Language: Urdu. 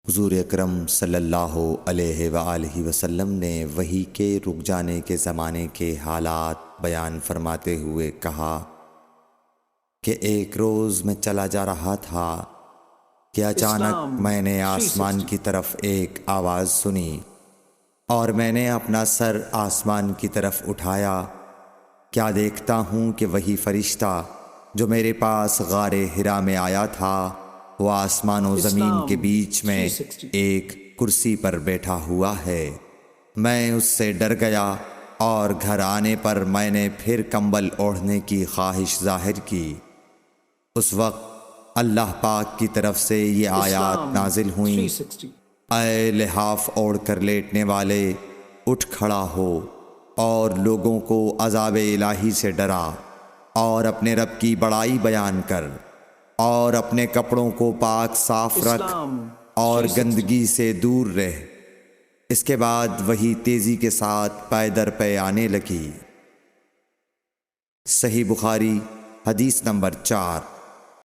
حضور اکرم صلی اللہ علیہ وآلہ وسلم نے وحی کے رک جانے کے زمانے کے حالات بیان فرماتے ہوئے کہا کہ ایک روز میں چلا جا رہا تھا کہ اچانک میں نے آسمان کی طرف ایک آواز سنی اور میں نے اپنا سر آسمان کی طرف اٹھایا۔ کیا دیکھتا ہوں کہ وہی فرشتہ جو میرے پاس غار حرا میں آیا تھا وہ آسمان و زمین کے بیچ میں ایک کرسی پر بیٹھا ہوا ہے۔ میں اس سے ڈر گیا اور گھر آنے پر میں نے پھر کمبل اوڑھنے کی خواہش ظاہر کی۔ اس وقت اللہ پاک کی طرف سے یہ آیات نازل ہوئیں، اے لحاف اوڑھ کر لیٹنے والے، اٹھ کھڑا ہو اور لوگوں کو عذاب الہی سے ڈرا، اور اپنے رب کی بڑائی بیان کر، اور اپنے کپڑوں کو پاک صاف رکھ اور گندگی سے دور رہ۔ اس کے بعد وہی تیزی کے ساتھ پے در پے آنے لگی۔ صحیح بخاری حدیث نمبر 4۔